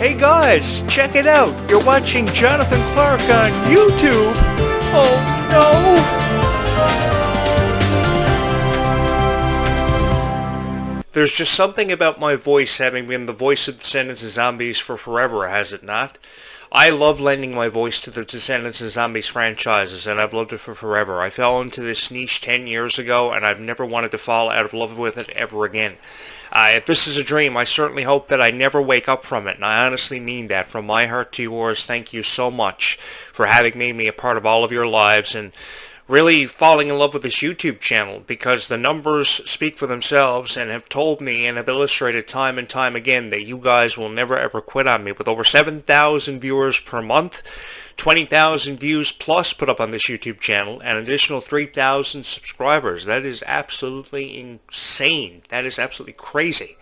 Hey guys, check it out. You're watching Jonathan Clarke on YouTube. Oh no. There's just something about my voice having been the voice of Descendants and Zombies for forever, has it not? I love lending my voice to the Descendants and Zombies franchises, and I've loved it for forever. I fell into this niche 10 years ago, and I've never wanted to fall out of love with it ever again. If this is a dream, I certainly hope that I never wake up from it, and I honestly mean that. From my heart to yours, thank you so much for having made me a part of all of your lives, and really falling in love with this YouTube channel, because the numbers speak for themselves and have told me and have illustrated time and time again that you guys will never ever quit on me. With over 7,000 viewers per month, 20,000 views plus put up on this YouTube channel, and an additional 3,000 subscribers. That is absolutely insane. That is absolutely crazy.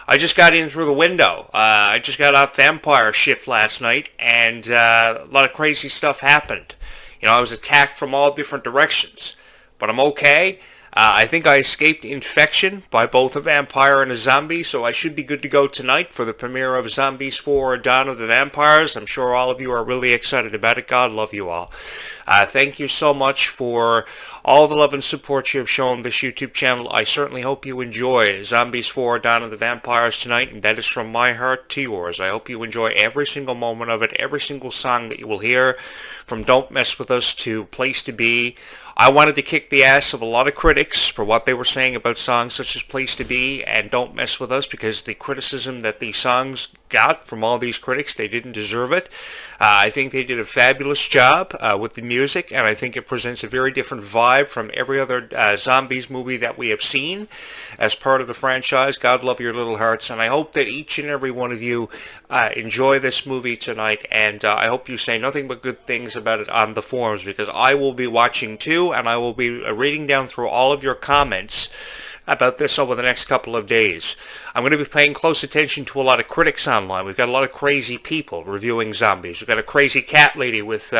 I just got in through the window. I just got off vampire shift last night, and a lot of crazy stuff happened. You know, I was attacked from all different directions, but I'm okay. I think I escaped infection by both a vampire and a zombie, so I should be good to go tonight for the premiere of Zombies 4: Dawn of the Vampires. I'm sure all of you are really excited about it. God love you all. Thank you so much for all the love and support you have shown this YouTube channel. I certainly hope you enjoy Zombies 4: Dawn of the Vampires tonight, and that is from my heart to yours. I hope you enjoy every single moment of it, every single song that you will hear, from Don't Mess With Us to Place to Be. I wanted to kick the ass of a lot of critics for what they were saying about songs such as Place to Be and Don't Mess With Us, because the criticism that these songs got from all these critics, they didn't deserve it. I think they did a fabulous job with the music, and I think it presents a very different vibe from every other Zombies movie that we have seen as part of the franchise. God love your little hearts, and I hope that each and every one of you enjoy this movie tonight, and I hope you say nothing but good things about it on the forums, because I will be watching too, and I will be reading down through all of your comments about this over the next couple of days. I'm going to be paying close attention to a lot of critics online. We've got a lot of crazy people reviewing Zombies. We've got a crazy cat lady with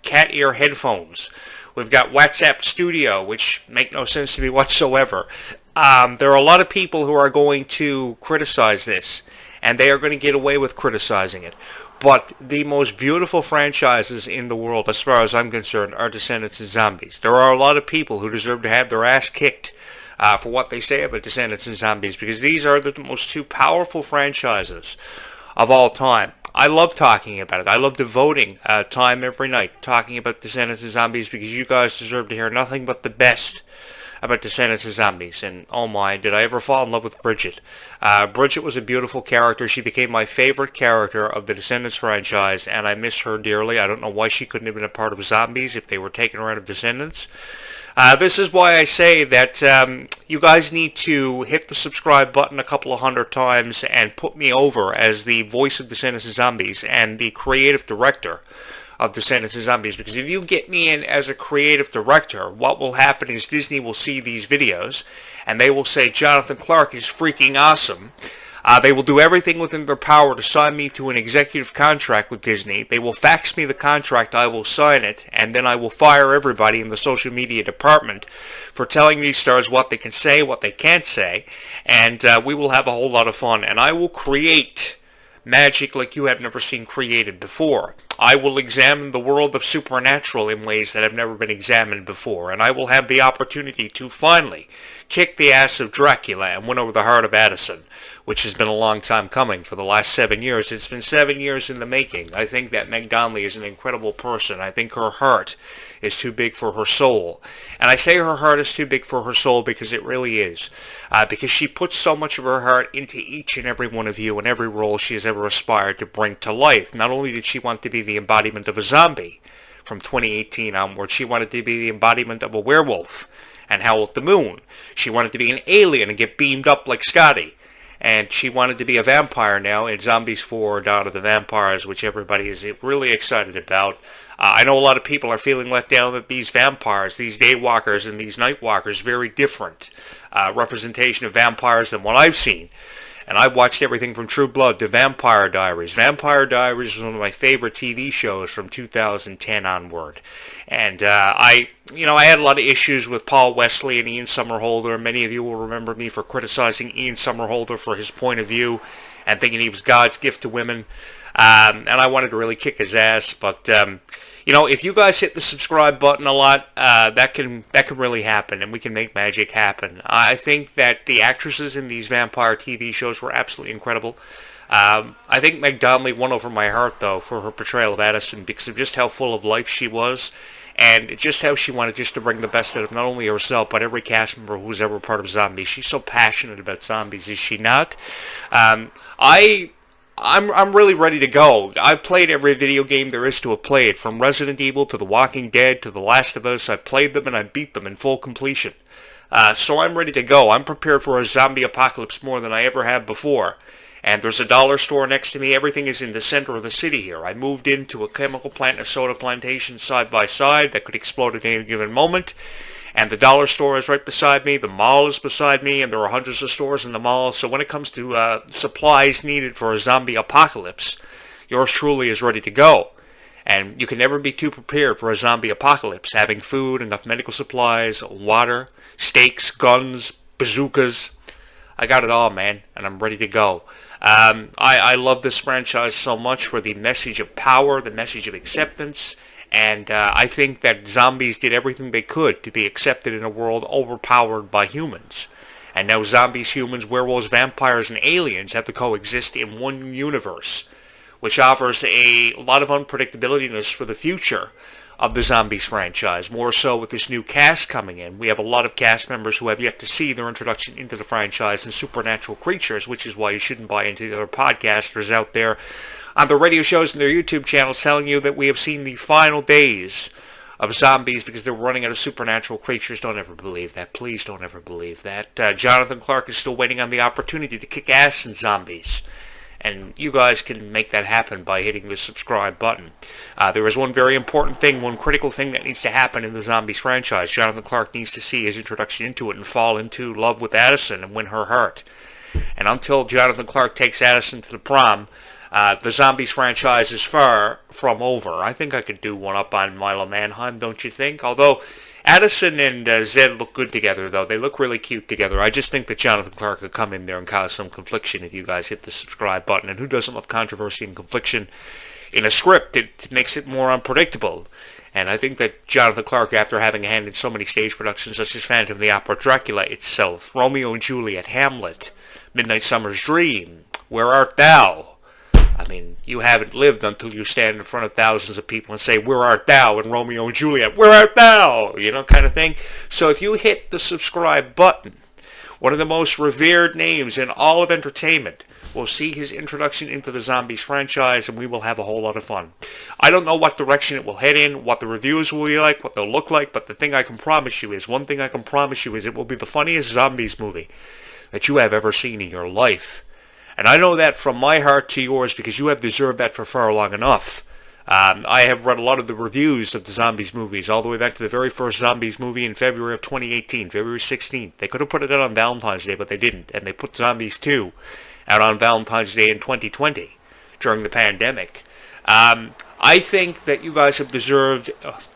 cat ear headphones. We've got WhatsApp Studio, which make no sense to me whatsoever. There are a lot of people who are going to criticize this, and they are going to get away with criticizing it. But the most beautiful franchises in the world, as far as I'm concerned, are Descendants and Zombies. There are a lot of people who deserve to have their ass kicked for what they say about Descendants and Zombies, because these are the most two powerful franchises of all time. I love talking about it. I love devoting time every night talking about Descendants and Zombies, because you guys deserve to hear nothing but the best about Descendants and Zombies. And oh my, did I ever fall in love with Bridget. Bridget was a beautiful character. She became my favorite character of the Descendants franchise, and I miss her dearly. I don't know why she couldn't have been a part of Zombies if they were taking her out of Descendants. This is why I say that you guys need to hit the subscribe button a couple of hundred times and put me over as the voice of Descendants and Zombies and the creative director of Descendants and Zombies, because if you get me in as a creative director, what will happen is Disney will see these videos and they will say Jonathan Clarke is freaking awesome. They will do everything within their power to sign me to an executive contract with Disney. They will fax me the contract, I will sign it, and then I will fire everybody in the social media department for telling these stars what they can say, what they can't say, and we will have a whole lot of fun. And I will create magic like you have never seen created before. I will examine the world of supernatural in ways that have never been examined before, and I will have the opportunity to finally kick the ass of Dracula and win over the heart of Addison, which has been a long time coming for the last 7 years. It's been 7 years in the making. I think that Meg Donnelly is an incredible person. I think her heart is too big for her soul. And I say her heart is too big for her soul because it really is. Because she puts so much of her heart into each and every one of you and every role she has ever aspired to bring to life. Not only did she want to be the embodiment of a zombie from 2018 onward, she wanted to be the embodiment of a werewolf and Howl at the Moon. She wanted to be an alien and get beamed up like Scotty. And she wanted to be a vampire now in Zombies 4: Dawn of the Vampires, which everybody is really excited about. I know a lot of people are feeling let down that these vampires, these daywalkers and these nightwalkers, very different representation of vampires than what I've seen. And I've watched everything from True Blood to Vampire Diaries. Vampire Diaries was one of my favorite TV shows from 2010 onward. And I had a lot of issues with Paul Wesley and Ian Somerhalder. Many of you will remember me for criticizing Ian Somerhalder for his point of view and thinking he was God's gift to women. And I wanted to really kick his ass, but if you guys hit the subscribe button a lot, that can really happen, and we can make magic happen. I think that the actresses in these vampire TV shows were absolutely incredible. I think Meg Donnelly won over my heart, though, for her portrayal of Addison, because of just how full of life she was, and just how she wanted just to bring the best out of not only herself, but every cast member who was ever part of zombies. She's so passionate about zombies, is she not? I'm really ready to go. I've played every video game there is to have played, from Resident Evil to The Walking Dead to The Last of Us. I've played them and I beat them in full completion. So I'm ready to go. I'm prepared for a zombie apocalypse more than I ever have before. And there's a dollar store next to me. Everything is in the center of the city here. I moved into a chemical plant and a soda plantation side by side that could explode at any given moment. And the dollar store is right beside me, the mall is beside me, and there are hundreds of stores in the mall. So when it comes to supplies needed for a zombie apocalypse, yours truly is ready to go. And you can never be too prepared for a zombie apocalypse, having food, enough medical supplies, water, steaks, guns, bazookas. I got it all, man, and I'm ready to go. I love this franchise so much for the message of power, the message of acceptance, and I think that zombies did everything they could to be accepted in a world overpowered by humans. And now zombies, humans, werewolves, vampires, and aliens have to coexist in one universe, which offers a lot of unpredictability for the future of the Zombies franchise, more so with this new cast coming in. We have a lot of cast members who have yet to see their introduction into the franchise and supernatural creatures, which is why you shouldn't buy into the other podcasters out there on the radio shows and their YouTube channels telling you that we have seen the final days of zombies because they're running out of supernatural creatures. Don't ever believe that. Please don't ever believe that. Jonathan Clarke is still waiting on the opportunity to kick ass in zombies. And you guys can make that happen by hitting the subscribe button. There is one very important thing, one critical thing that needs to happen in the Zombies franchise. Jonathan Clarke needs to see his introduction into it and fall into love with Addison and win her heart. And until Jonathan Clarke takes Addison to the prom, the Zombies franchise is far from over. I think I could do one up on Milo Manheim, don't you think? Although Addison and Zed look good together, though. They look really cute together. I just think that Jonathan Clarke could come in there and cause some confliction if you guys hit the subscribe button. And who doesn't love controversy and confliction in a script? It makes it more unpredictable. And I think that Jonathan Clarke, after having a hand in so many stage productions such as Phantom of the Opera, Dracula itself, Romeo and Juliet, Hamlet, Midnight Summer's Dream, Where Art Thou? I mean, you haven't lived until you stand in front of thousands of people and say, "Where art thou?" in Romeo and Juliet, "Where art thou?" You know, kind of thing. So if you hit the subscribe button, one of the most revered names in all of entertainment will see his introduction into the Zombies franchise, and we will have a whole lot of fun. I don't know what direction it will head in, what the reviews will be like, what they'll look like, but the thing I can promise you is, one thing I can promise you is it will be the funniest Zombies movie that you have ever seen in your life. And I know that from my heart to yours because you have deserved that for far long enough. I have read a lot of the reviews of the Zombies movies, all the way back to the very first Zombies movie in February of 2018, February 16th. They could have put it out on Valentine's Day, but they didn't. And they put Zombies 2 out on Valentine's Day in 2020 during the pandemic. I think that you guys have deserved...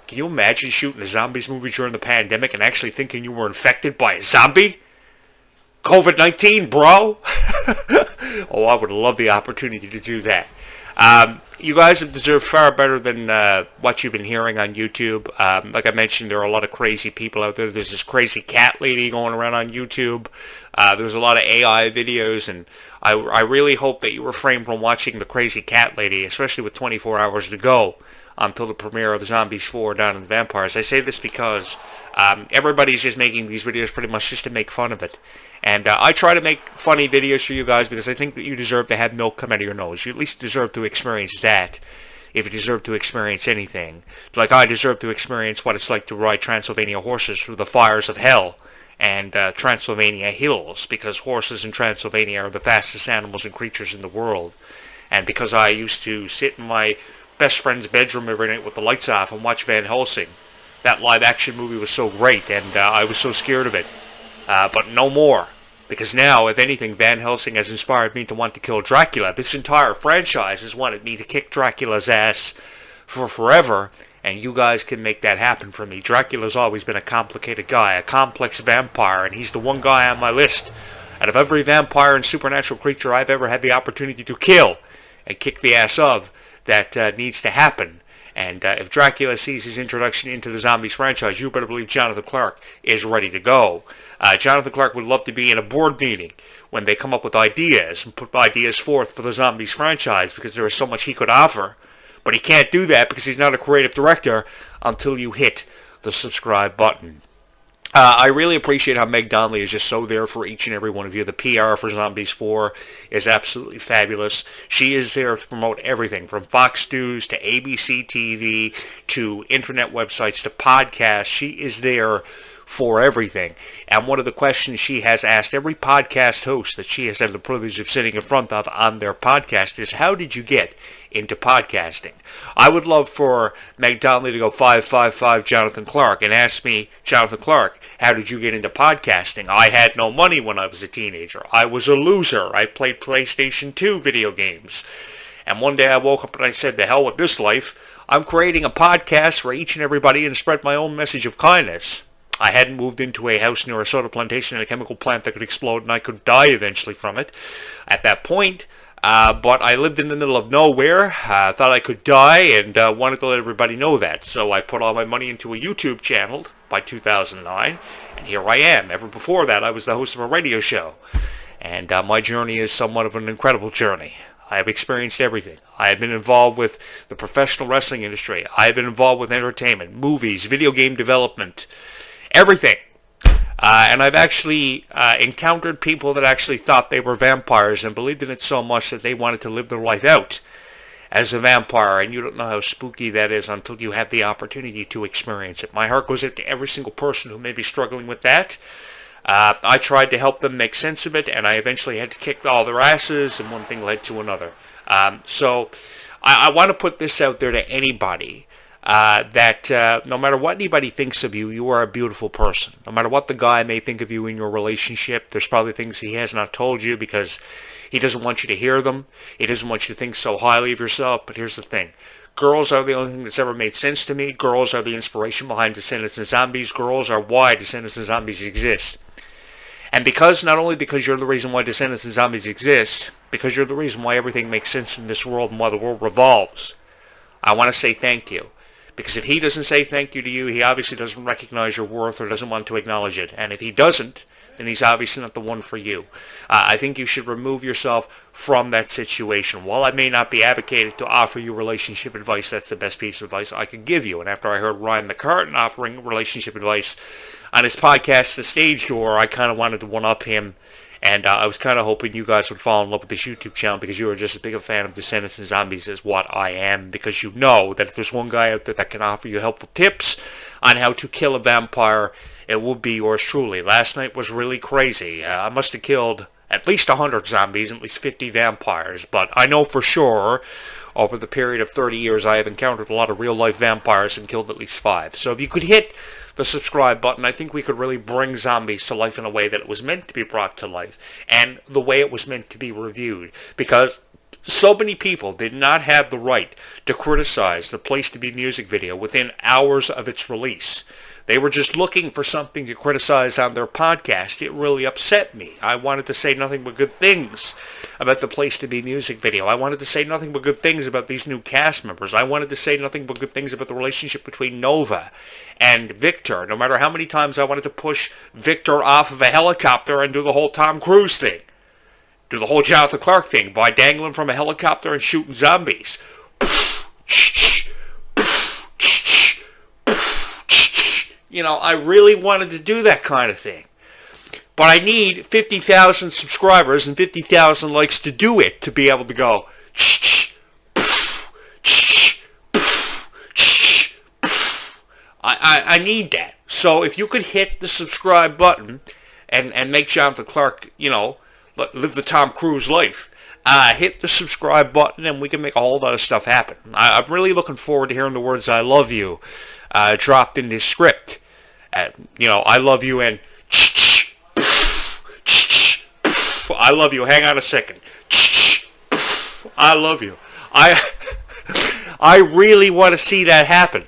can you imagine shooting a Zombies movie during the pandemic and actually thinking you were infected by a zombie? COVID-19, bro! Oh, I would love the opportunity to do that. You guys have deserved far better than what you've been hearing on YouTube. Like I mentioned, there are a lot of crazy people out there. There's this crazy cat lady going around on YouTube. There's a lot of AI videos, and I really hope that you refrain from watching the crazy cat lady, especially with 24 hours to go until the premiere of Zombies 4 Dawn of the Vampires. I say this because everybody's just making these videos pretty much just to make fun of it. And I try to make funny videos for you guys because I think that you deserve to have milk come out of your nose. You at least deserve to experience that, if you deserve to experience anything. Like I deserve to experience what it's like to ride Transylvania horses through the fires of hell and Transylvania hills, because horses in Transylvania are the fastest animals and creatures in the world. And because I used to sit in my best friend's bedroom every night with the lights off and watch Van Helsing. That live-action movie was so great, and I was so scared of it. But no more. Because now, if anything, Van Helsing has inspired me to want to kill Dracula. This entire franchise has wanted me to kick Dracula's ass for forever, and you guys can make that happen for me. Dracula's always been a complicated guy, a complex vampire, and he's the one guy on my list out of every vampire and supernatural creature I've ever had the opportunity to kill and kick the ass of, that needs to happen. And if Dracula sees his introduction into the Zombies franchise, you better believe Jonathan Clarke is ready to go. Jonathan Clarke would love to be in a board meeting when they come up with ideas and put ideas forth for the Zombies franchise, because there is so much he could offer. But he can't do that because he's not a creative director until you hit the subscribe button. I really appreciate how Meg Donnelly is just so there for each and every one of you. The PR for Zombies 4 is absolutely fabulous. She is there to promote everything from Fox News to ABC TV to internet websites to podcasts. She is there for everything. And one of the questions she has asked every podcast host that she has had the privilege of sitting in front of on their podcast is, how did you get into podcasting? I would love for Meg Donnelly to go 555 Jonathan Clarke and ask me, Jonathan Clarke, how did you get into podcasting? I had no money when I was a teenager. I was a loser. I played PlayStation 2 video games. And one day I woke up and I said, the hell with this life. I'm creating a podcast for each and everybody and spread my own message of kindness. I hadn't moved into a house near a soda plantation and a chemical plant that could explode and I could die eventually from it at that point. But I lived in the middle of nowhere, thought I could die, and wanted to let everybody know that. So I put all my money into a YouTube channel by 2009, and here I am. Ever before that, I was the host of a radio show. And my journey is somewhat of an incredible journey. I have experienced everything. I have been involved with the professional wrestling industry. I have been involved with entertainment, movies, video game development, everything. And I've actually encountered people that actually thought they were vampires and believed in it so much that they wanted to live their life out as a vampire. And you don't know how spooky that is until you have the opportunity to experience it. My heart goes out to every single person who may be struggling with that. I tried to help them make sense of it, and I eventually had to kick all their asses, and one thing led to another. So I want to put this out there to anybody. That no matter what anybody thinks of you, you are a beautiful person. No matter what the guy may think of you in your relationship, there's probably things he has not told you because he doesn't want you to hear them. He doesn't want you to think so highly of yourself. But here's the thing. Girls are the only thing that's ever made sense to me. Girls are the inspiration behind Descendants and Zombies. Girls are why Descendants and Zombies exist. And not only because you're the reason why Descendants and Zombies exist, because you're the reason why everything makes sense in this world and why the world revolves, I want to say thank you. Because if he doesn't say thank you to you, he obviously doesn't recognize your worth or doesn't want to acknowledge it. And if he doesn't, then he's obviously not the one for you. I think you should remove yourself from that situation. While I may not be advocating to offer you relationship advice, that's the best piece of advice I could give you. And after I heard Ryan McCartan offering relationship advice on his podcast, The Stage Door, I kind of wanted to one-up him. And I was kind of hoping you guys would fall in love with this YouTube channel because you are just as big a fan of Descendants and Zombies as what I am. Because you know that if there's one guy out there that can offer you helpful tips on how to kill a vampire, it will be yours truly. Last night was really crazy. I must have killed at least 100 zombies and at least 50 vampires. But I know for sure, over the period of 30 years, I have encountered a lot of real-life vampires and killed at least 5. So if you could hit the subscribe button, I think we could really bring zombies to life in a way that it was meant to be brought to life and the way it was meant to be reviewed, because so many people did not have the right to criticize the Place to Be music video within hours of its release. They were just looking for something to criticize on their podcast. It really upset me. I wanted to say nothing but good things about the Place to Be music video. I wanted to say nothing but good things about these new cast members. I wanted to say nothing but good things about the relationship between Nova and Victor. No matter how many times I wanted to push Victor off of a helicopter and do the whole Tom Cruise thing. Do the whole Jonathan Clarke thing by dangling from a helicopter and shooting zombies. You know, I really wanted to do that kind of thing. But I need 50,000 subscribers and 50,000 likes to do it, to be able to go, I need that. So if you could hit the subscribe button and make Jonathan Clarke, you know, live the Tom Cruise life, hit the subscribe button and we can make a whole lot of stuff happen. I'm really looking forward to hearing the words I love you dropped in this script. You know, I love you and I love you. Hang on a second. I love you. I really want to see that happen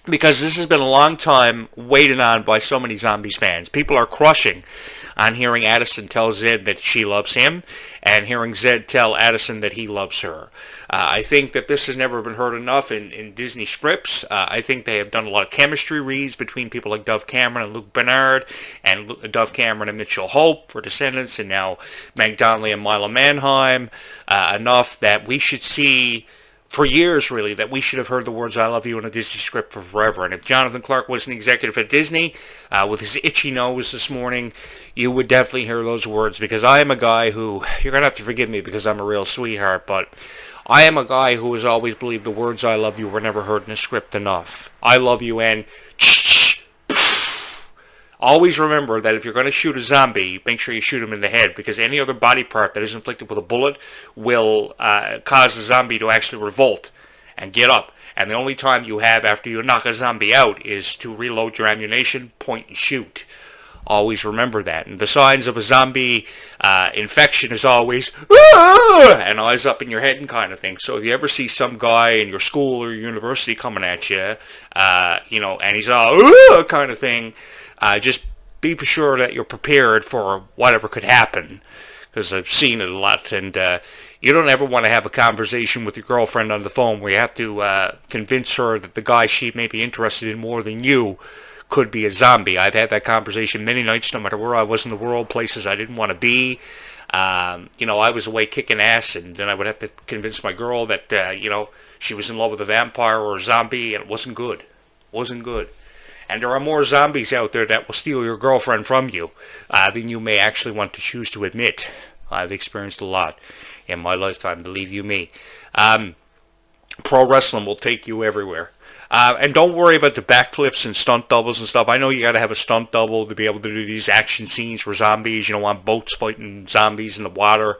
because this has been a long time waited on by so many Zombies fans. People are crushing on hearing Addison tell Zed that she loves him, and hearing Zed tell Addison that he loves her. I think that this has never been heard enough in Disney scripts. I think they have done a lot of chemistry reads between people like Dove Cameron and Luke Bernard, and Dove Cameron and Mitchell Hope for Descendants, and now Meg Donnelly and Mila Manheim, enough that we should see, for years really, that we should have heard the words "I love you" in a Disney script for forever. And if Jonathan Clarke was an executive at Disney, with his itchy nose this morning, you would definitely hear those words, because I am a guy who, you're going to have to forgive me because I'm a real sweetheart, but I am a guy who has always believed the words "I love you" were never heard in a script enough. I love you, and always remember that if you're going to shoot a zombie, make sure you shoot him in the head, because any other body part that is inflicted with a bullet will cause the zombie to actually revolt and get up. And the only time you have after you knock a zombie out is to reload your ammunition, point, and shoot. Always remember that. And the signs of a zombie infection is always and eyes up in your head and kind of thing. So if you ever see some guy in your school or your university coming at you, and he's all kind of thing, just be sure that you're prepared for whatever could happen, because I've seen it a lot. And you don't ever want to have a conversation with your girlfriend on the phone where you have to convince her that the guy she may be interested in more than you could be a zombie. I've had that conversation many nights, no matter where I was in the world, places I didn't want to be. I was away kicking ass, and then I would have to convince my girl that, she was in love with a vampire or a zombie, and it wasn't good. Wasn't good. And there are more zombies out there that will steal your girlfriend from you than you may actually want to choose to admit. I've experienced a lot in my lifetime, believe you me. Pro wrestling will take you everywhere. And don't worry about the backflips and stunt doubles and stuff. I know you got to have a stunt double to be able to do these action scenes for zombies, on boats fighting zombies in the water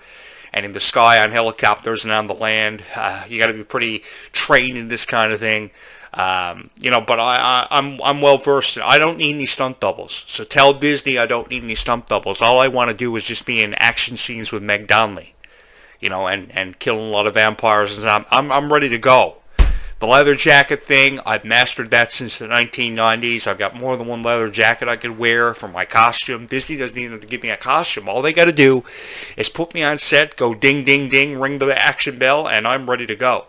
and in the sky on helicopters and on the land. You got to be pretty trained in this kind of thing. But I'm well versed. I don't need any stunt doubles. So tell Disney I don't need any stunt doubles. All I want to do is just be in action scenes with Meg Donnelly, and killing a lot of vampires. And I'm ready to go. The leather jacket thing, I've mastered that since the 1990s. I've got more than one leather jacket I could wear for my costume. Disney doesn't even have to give me a costume. All they got to do is put me on set, go ding, ding, ding, ring the action bell, and I'm ready to go.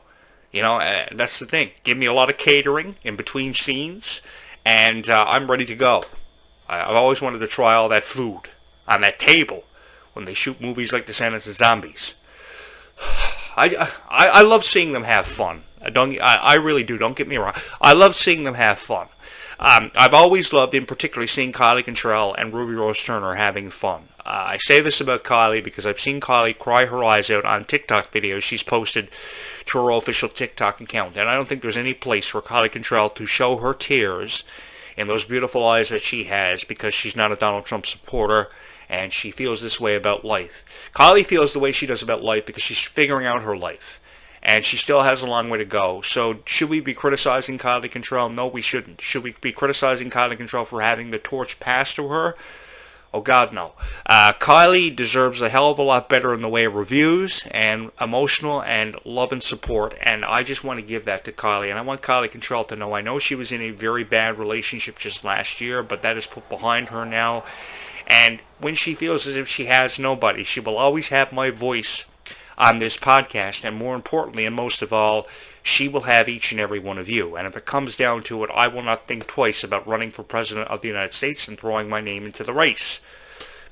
That's the thing. Give me a lot of catering in between scenes, and I'm ready to go. I've always wanted to try all that food on that table when they shoot movies like Descendants and Zombies. I love seeing them have fun. I really do. Don't get me wrong. I love seeing them have fun. I've always loved, in particular, seeing Kylie Cantrell and Ruby Rose Turner having fun. I say this about Kylie because I've seen Kylie cry her eyes out on TikTok videos she's posted to her official TikTok account. And I don't think there's any place for Kylie Cantrell to show her tears in those beautiful eyes that she has, because she's not a Donald Trump supporter and she feels this way about life. Kylie feels the way she does about life because she's figuring out her life. And she still has a long way to go. So should we be criticizing Kylie Cantrell? No, we shouldn't. Should we be criticizing Kylie Cantrell for having the torch passed to her? Oh, God, no. Kylie deserves a hell of a lot better in the way of reviews and emotional and love and support. And I just want to give that to Kylie. And I want Kylie Cantrell to know, I know she was in a very bad relationship just last year, but that is put behind her now. And when she feels as if she has nobody, she will always have my voice on this podcast, and more importantly and most of all, she will have each and every one of you. And if it comes down to it, I will not think twice about running for President of the United States and throwing my name into the race,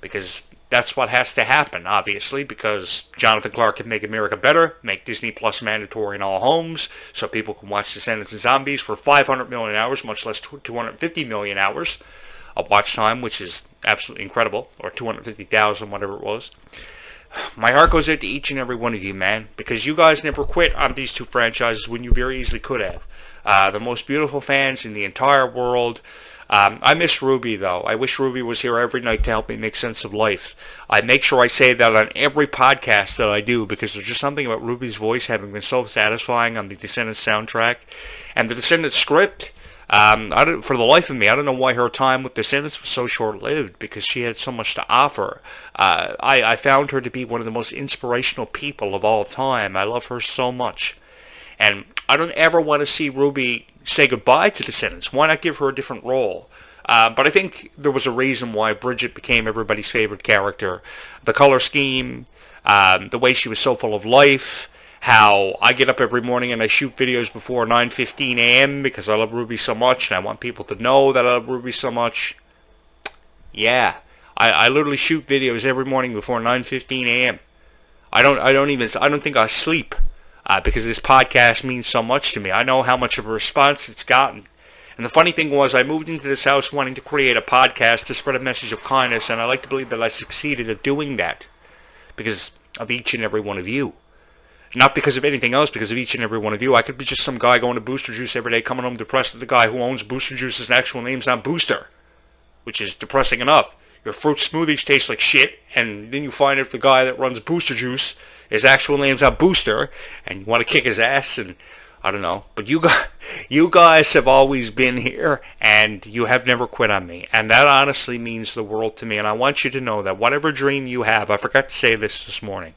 because that's what has to happen, obviously, because Jonathan Clarke can make America better, make Disney Plus mandatory in all homes, so people can watch Descendants and Zombies for 500 million hours, much less 250 million hours of watch time, which is absolutely incredible, or 250,000, whatever it was. My heart goes out to each and every one of you, man, because you guys never quit on these two franchises when you very easily could have. The most beautiful fans in the entire world. I miss Ruby, though. I wish Ruby was here every night to help me make sense of life. I make sure I say that on every podcast that I do, because there's just something about Ruby's voice having been so satisfying on the Descendants soundtrack. And the Descendants script, for the life of me, I don't know why her time with Descendants was so short-lived, because she had so much to offer. I found her to be one of the most inspirational people of all time. I love her so much. And I don't ever want to see Ruby say goodbye to Descendants. Why not give her a different role? But I think there was a reason why Bridget became everybody's favorite character. The color scheme, the way she was so full of life, how I get up every morning and I shoot videos before 9:15 a.m. because I love Ruby so much and I want people to know that I love Ruby so much. Yeah, I literally shoot videos every morning before 9:15 a.m. I don't think I sleep because this podcast means so much to me. I know how much of a response it's gotten. And the funny thing was, I moved into this house wanting to create a podcast to spread a message of kindness, and I like to believe that I succeeded at doing that because of each and every one of you. Not because of anything else, because of each and every one of you. I could be just some guy going to Booster Juice every day, coming home depressed that the guy who owns Booster Juice's actual name's not Booster, which is depressing enough. Your fruit smoothies taste like shit, and then you find if the guy that runs Booster Juice, his actual name's not Booster, and you want to kick his ass, and I don't know. But you guys have always been here, and you have never quit on me, and that honestly means the world to me, and I want you to know that whatever dream you have, I forgot to say this morning,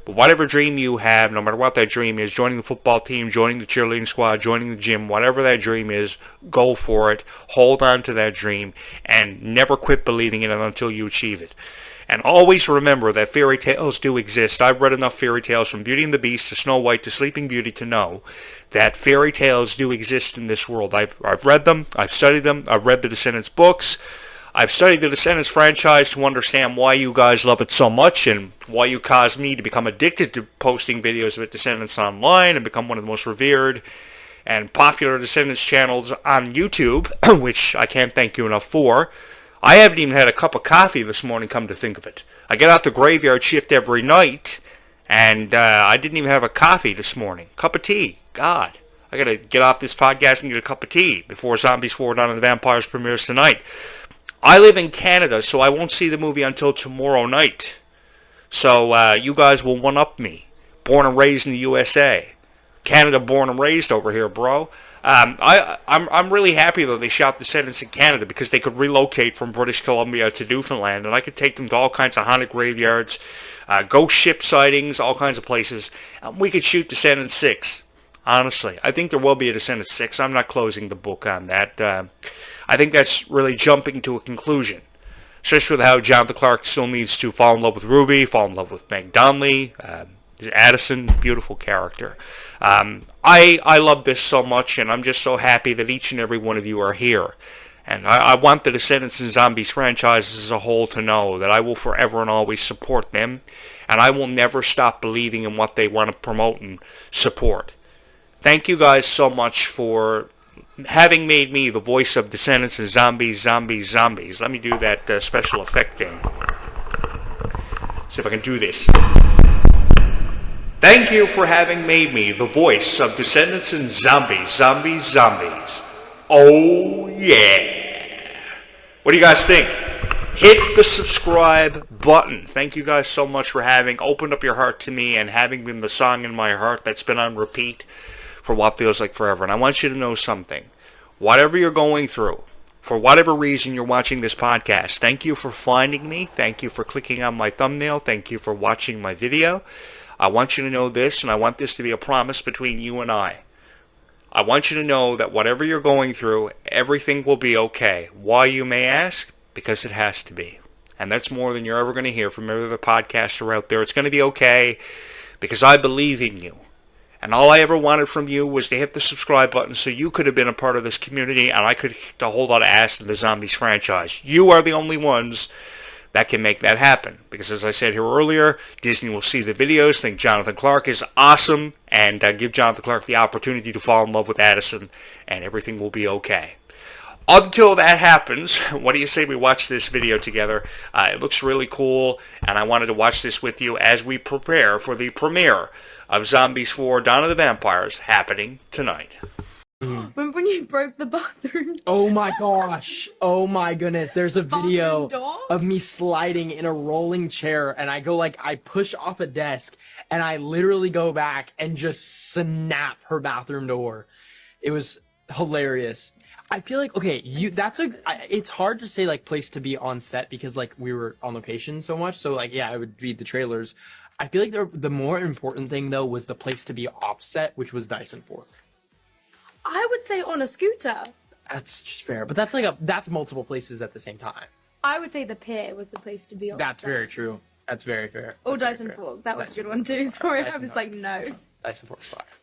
but whatever dream you have, no matter what that dream is, joining the football team, joining the cheerleading squad, joining the gym, whatever that dream is, go for it. Hold on to that dream and never quit believing in it until you achieve it. And always remember that fairy tales do exist. I've read enough fairy tales from Beauty and the Beast to Snow White to Sleeping Beauty to know that fairy tales do exist in this world. I've read them. I've studied them. I've read the Descendants books. I've studied the Descendants franchise to understand why you guys love it so much and why you caused me to become addicted to posting videos of Descendants online and become one of the most revered and popular Descendants channels on YouTube, which I can't thank you enough for. I haven't even had a cup of coffee this morning, come to think of it. I get out the graveyard shift every night, and I didn't even have a coffee this morning. Cup of tea. God, I got to get off this podcast and get a cup of tea before Zombies 4 Dawn of the Vampires premieres tonight. I live in Canada, so I won't see the movie until tomorrow night. So you guys will one-up me. Born and raised in the USA. Canada born and raised over here, bro. I'm really happy, though, they shot Descendants in Canada because they could relocate from British Columbia to Newfoundland, and I could take them to all kinds of haunted graveyards, ghost ship sightings, all kinds of places. We could shoot Descendants 6. Honestly, I think there will be a Descendants 6. I'm not closing the book on that. I think that's really jumping to a conclusion, especially with how Jonathan Clarke still needs to fall in love with Ruby, fall in love with Meg Donnelly, Addison, beautiful character. I love this so much, and I'm just so happy that each and every one of you are here. And I want the Descendants and Zombies franchises as a whole to know that I will forever and always support them, and I will never stop believing in what they want to promote and support. Thank you guys so much for having made me the voice of Descendants and Zombies, Zombies, Zombies. Let me do that special effect thing. See if I can do this. Thank you for having made me the voice of Descendants and Zombies, Zombies, Zombies. Oh yeah. What do you guys think? Hit the subscribe button. Thank you guys so much for having opened up your heart to me and having been the song in my heart that's been on repeat for what feels like forever. And I want you to know something. Whatever you're going through, for whatever reason you're watching this podcast, thank you for finding me. Thank you for clicking on my thumbnail. Thank you for watching my video. I want you to know this, and I want this to be a promise between you and I. I want you to know that whatever you're going through, everything will be okay. Why, you may ask? Because it has to be. And that's more than you're ever going to hear from every other podcaster out there. It's going to be okay because I believe in you. And all I ever wanted from you was to hit the subscribe button so you could have been a part of this community and I could kick a whole lot of ass in the Zombies franchise. You are the only ones that can make that happen. Because as I said here earlier, Disney will see the videos, think Jonathan Clarke is awesome, and give Jonathan Clarke the opportunity to fall in love with Addison, and everything will be okay. Until that happens, what do you say we watch this video together? It looks really cool, and I wanted to watch this with you as we prepare for the premiere of Zombies 4 Dawn of the Vampires happening tonight. Remember when you broke the bathroom? Oh my gosh. Oh my goodness. There's a video of me sliding in a rolling chair and I push off a desk and I literally go back and just snap her bathroom door. It was hilarious. I feel like, okay, it's hard to say place to be on set because we were on location so much. So yeah, it would be the trailers. I feel like the more important thing though was the place to be offset, which was Dyson Fork. I would say on a scooter. That's just fair. But that's multiple places at the same time. I would say the pier was the place to be on. That's very true. That's very fair. Or Dyson Fork. That was a good one too. Sorry, I was like, no. Dyson Fork 5.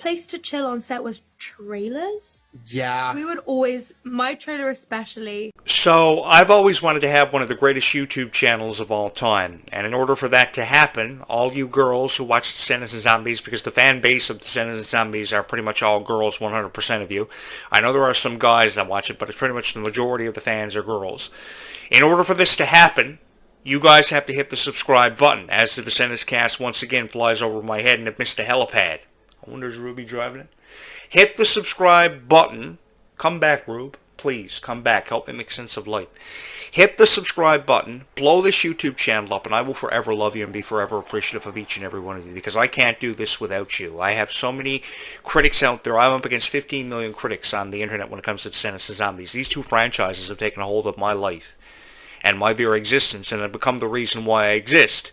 Place to chill on set was trailers. Yeah. We would always, my trailer especially. So, I've always wanted to have one of the greatest YouTube channels of all time. And in order for that to happen, all you girls who watch Descendants and Zombies, because the fan base of Descendants and Zombies are pretty much all girls, 100% of you. I know there are some guys that watch it, but it's pretty much the majority of the fans are girls. In order for this to happen, you guys have to hit the subscribe button, as the Descendants cast once again flies over my head and it missed the helipad. I wonder, is Ruby driving it? Hit the subscribe button. Come back, Rube. Please, come back. Help me make sense of light. Hit the subscribe button. Blow this YouTube channel up, and I will forever love you and be forever appreciative of each and every one of you, because I can't do this without you. I have so many critics out there. I'm up against 15 million critics on the internet when it comes to Descendants and Zombies. These two franchises have taken a hold of my life and my very existence, and have become the reason why I exist.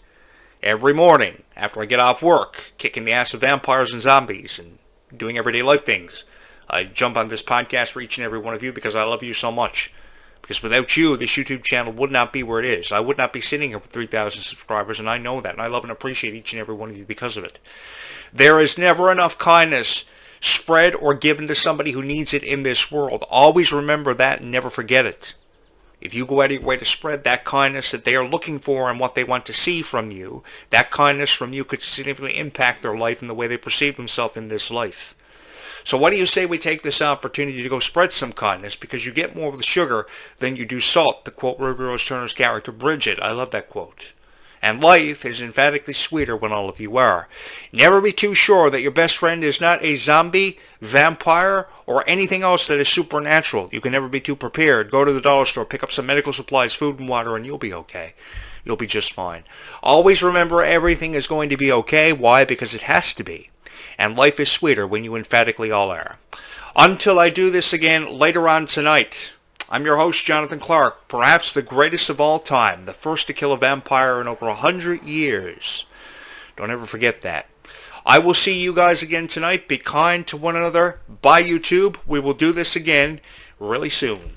Every morning, after I get off work, kicking the ass of vampires and zombies and doing everyday life things, I jump on this podcast for each and every one of you because I love you so much. Because without you, this YouTube channel would not be where it is. I would not be sitting here with 3,000 subscribers, and I know that, and I love and appreciate each and every one of you because of it. There is never enough kindness spread or given to somebody who needs it in this world. Always remember that and never forget it. If you go out of your way to spread that kindness that they are looking for and what they want to see from you, that kindness from you could significantly impact their life and the way they perceive themselves in this life. So what do you say we take this opportunity to go spread some kindness, because you get more with sugar than you do salt, to quote Ruby Rose Turner's character Bridget. I love that quote. And life is emphatically sweeter when all of you are. Never be too sure that your best friend is not a zombie, vampire, or anything else that is supernatural. You can never be too prepared. Go to the dollar store, pick up some medical supplies, food and water, and you'll be okay. You'll be just fine. Always remember, everything is going to be okay. Why? Because it has to be. And life is sweeter when you emphatically all are. Until I do this again later on tonight, I'm your host, Jonathan Clarke, perhaps the greatest of all time, the first to kill a vampire in over 100 years. Don't ever forget that. I will see you guys again tonight. Be kind to one another. Bye, YouTube. We will do this again really soon.